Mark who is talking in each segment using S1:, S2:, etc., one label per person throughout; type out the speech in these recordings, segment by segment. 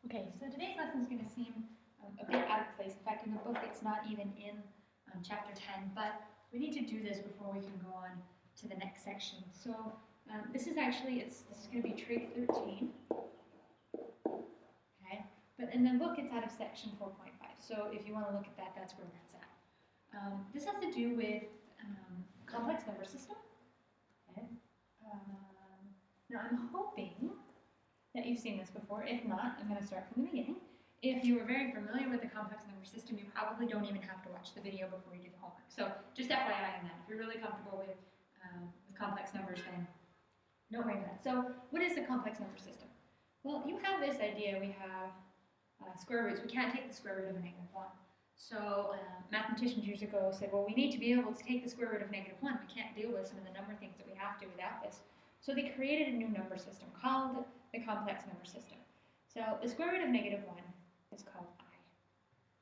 S1: Okay, so today's lesson is going to seem a bit out of place. In fact, in the book, it's not even in chapter 10, but we need to do this before we can go on to the next section. So this is actually, this is going to be Trig 13, okay? But in the book, it's out of section 4.5. So if you want to look at that, that's where that's at. This has to do with complex number system. Okay? Now I'm hoping that you've seen this before. If not, I'm going to start from the beginning. If you are very familiar with the complex number system, you probably don't even have to watch the video before you do the homework. So just FYI on that. If you're really comfortable with complex numbers, then don't worry about it. So what is the complex number system? Well, you have this idea. We have square roots. We can't take the square root of a -1. So mathematicians years ago said, well, we need to be able to take the square root of -1. We can't deal with some of the number things that we have to without this. So they created a new number system called the complex number system. So the square root of -1 is called I.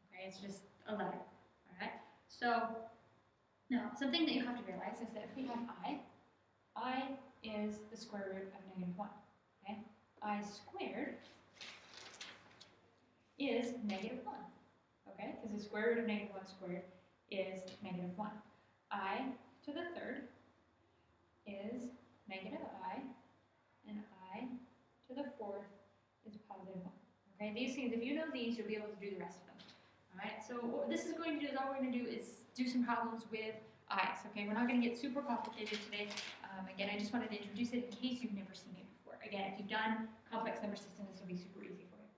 S1: Okay, it's just a letter. All right. So now something that you have to realize is that if we have I is the square root of -1. Okay, I squared is -1. Okay, because the square root of -1 squared is -1. I to the third is -I, and I to the fourth is +1. Okay, these things, if you know these, you'll be able to do the rest of them. All right, so what this is going to do is all we're going to do is do some problems with i's. Okay, we're not going to get super complicated today. Again, I just wanted to introduce it in case you've never seen it before. Again, if you've done complex number system, this will be super easy for you.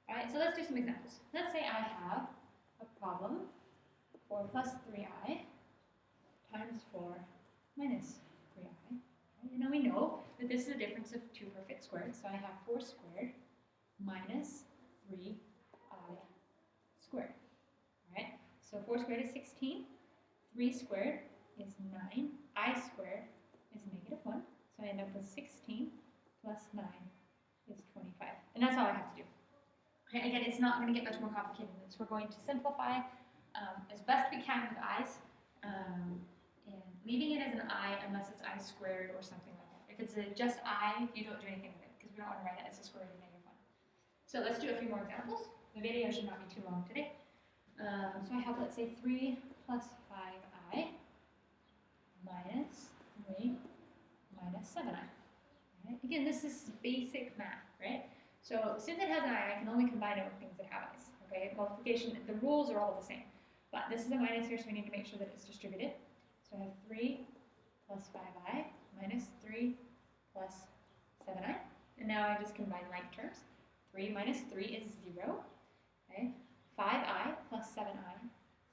S1: All right, so let's do some examples. Let's say I have a problem 4 plus 3i times 4 minus 3i. Now we know that this is a difference of two perfect squares, so I have 4 squared minus 3i squared. All right, so 4 squared is 16, 3 squared is 9, I squared is -1, so I end up with 16 plus 9 is 25. And that's all I have to do. Okay, again, it's not going to get much more complicated than this. We're going to simplify as best we can with i's. And leaving it as an I unless it's I squared or something like that. If it's just I, you don't do anything with it because we don't want to write it as a square root of -1. So let's do a few more examples. The video should not be too long today. So I have, let's say, 3 plus 5i minus 3 minus 7i. Right? Again, this is basic math, right? So since it has an I can only combine it with things that have i's. Okay, multiplication, the rules are all the same. But this is a minus here, so we need to make sure that it's distributed. So I have 3 plus 5i minus 3 plus 7i. And now I just combine like terms. 3 minus 3 is 0. Okay. 5i plus 7i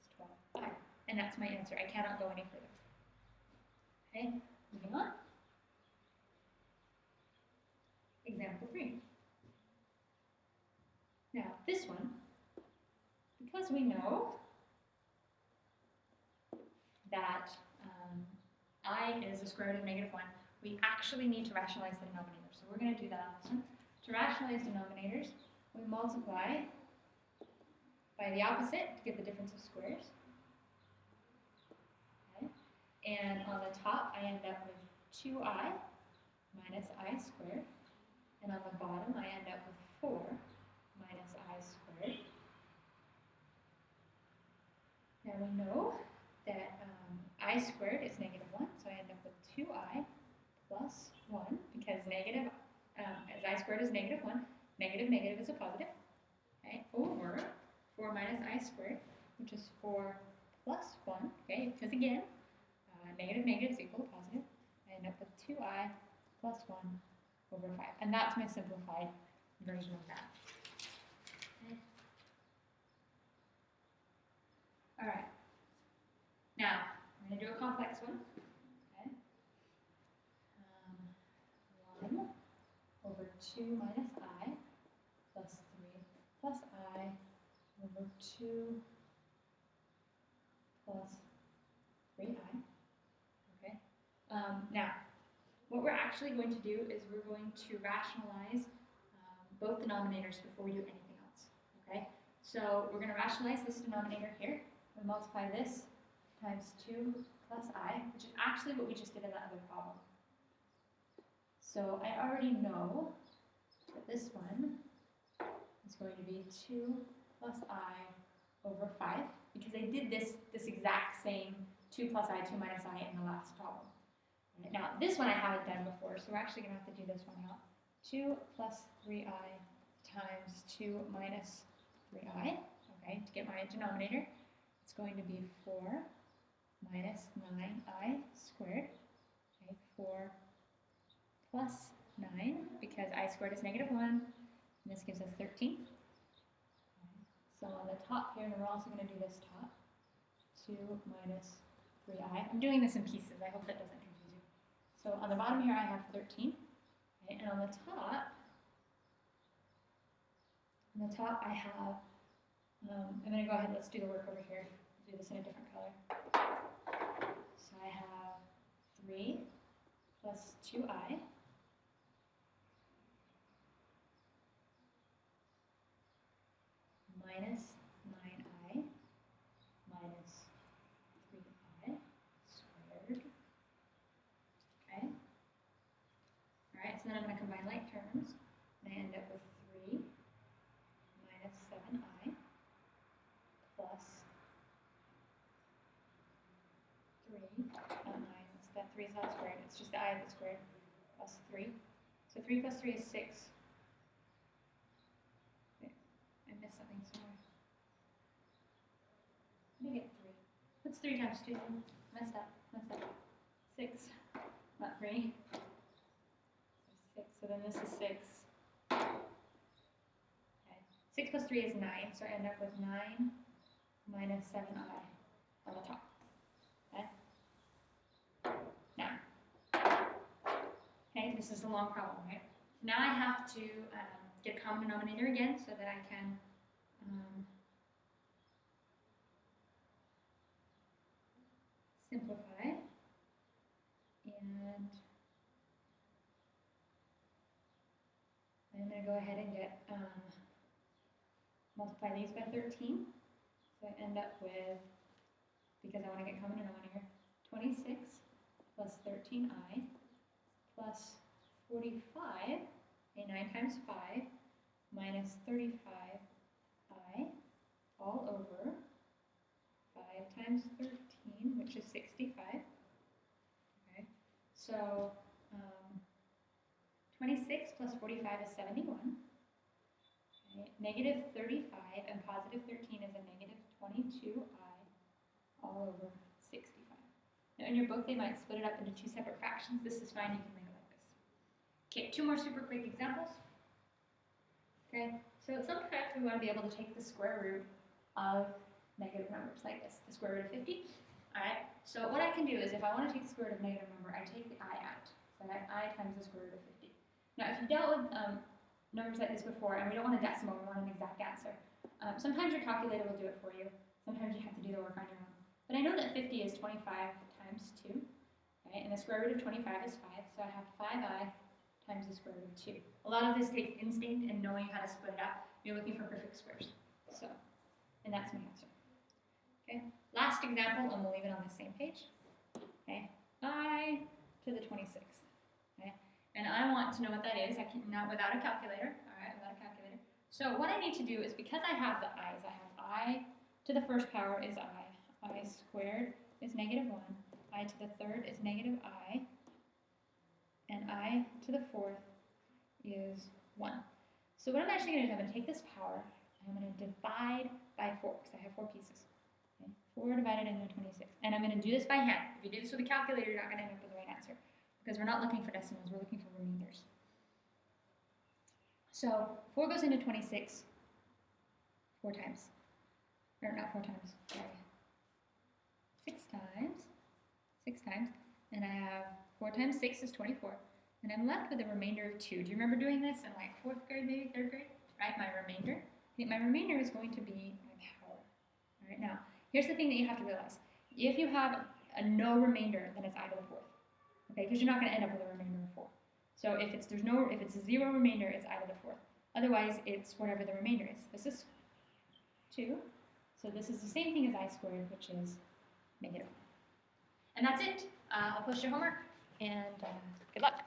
S1: is 12i. And that's my answer. I cannot go any further. Okay, moving on. Example 3. Now, this one, because we know that I is the square root of -1, we actually need to rationalize the denominator. So we're going to do that on this one. To rationalize denominators, we multiply by the opposite to get the difference of squares. Okay. And on the top, I end up with 2i minus I squared. And on the bottom, I end up with 4 minus I squared. Now we know that I squared is -1, so I end up with 2i plus 1, because as I squared is -1, negative is a positive, okay, over 4 minus I squared, which is 4 plus 1, okay, because again, negative is equal to positive. I end up with 2i plus 1 over 5, and that's my simplified version of that. Okay. All right. Now, I'm going to do a complex one. Okay. 1 over 2 minus I plus 3 plus I over 2 plus 3i. Okay. Now, what we're actually going to do is we're going to rationalize both denominators before we do anything else. Okay. So we're going to rationalize this denominator here. We multiply this times 2 plus I, which is actually what we just did in that other problem. So I already know that this one is going to be 2 plus I over 5, because I did this exact same 2 plus I, 2 minus I in the last problem. Right, now, this one I haven't done before, so we're actually going to have to do this one out. 2 plus 3I times 2 minus 3I, okay, to get my denominator, it's going to be 4 minus 9I squared, okay, 4 plus 9, because I squared is negative 1, and this gives us 13. So on the top here, and we're also going to do this top, 2 minus 3I. I'm doing this in pieces, I hope that doesn't confuse you. So on the bottom here I have 13, okay, and on the top I have, I'm going to go ahead, let's do the work over here, do this in a different color. So I have 3 plus 2I minus 9I minus 3I squared. Okay. Alright, so then I'm going to combine like terms, and I end up with 3 minus 7I plus 3, not 9, that 3 is not squared, it's just the I that's squared, plus 3. So 3 plus 3 is 6. I missed something somewhere. Let me get 3. What's 3 times 2? Messed up. 6, not 3. 6, so then this is 6. Okay. 6 plus 3 is 9, so I end up with 9 minus 7I on the top. Okay? 9. Okay, this is a long problem, right? Now I have to get a common denominator again so that I can simplify, and I'm going to go ahead and get multiply these by 13, so I end up with, because I want to get common denominator, 26 plus 13I plus 45, okay, 9 times 5 minus 35I all over 5 times 13, which is 65. Okay, so 26 plus 45 is 71. Okay, negative 35 and positive 13 is a negative 22I all over 65. Now in your book they might split it up into 2 separate fractions. This is fine, you can make it like this. Okay, 2 more super quick examples. Okay, so sometimes we want to be able to take the square root of negative numbers like this, the square root of 50. Alright, so what I can do is if I want to take the square root of a negative number, I take the I out. So I have I times the square root of 50. Now if you've dealt with numbers like this before and we don't want a decimal, we want an exact answer. Sometimes your calculator will do it for you. Sometimes you have to do the work on your own. But I know that 50 is 25 times 2, right? And the square root of 25 is 5, so I have 5I times the square root of 2. A lot of this takes instinct and knowing how to split it up. You're looking for perfect squares. So, and that's my answer. Okay, last example, and we'll leave it on the same page. Okay, I to the 26th. Okay, and I want to know what that is. I can not without a calculator. All right, without a calculator. So what I need to do is, because I have the i's, I have I to the first power is I squared is negative 1, I to the third is negative I, and I to the fourth is 1. So what I'm actually going to do is I'm going to take this power and I'm going to divide by 4, because I have 4 pieces. Okay? 4 divided into 26. And I'm going to do this by hand. If you do this with a calculator, you're not going to end up with the right answer, because we're not looking for decimals, we're looking for remainders. So 4 goes into 26 4 times. Or not 4 times, sorry. 6 times. 6 times. And I have 4 times 6 is 24. And I'm left with a remainder of 2. Do you remember doing this in like 4th grade, maybe 3rd grade? Right, my remainder. Okay, my remainder is going to be my power. All right, now, here's the thing that you have to realize. If you have a no remainder, then it's I to the 4th. Okay, because you're not going to end up with a remainder of 4. So if it's a 0 remainder, it's I to the 4th. Otherwise, it's whatever the remainder is. This is 2. So this is the same thing as I squared, which is negative. And that's it. I'll post your homework, and good luck.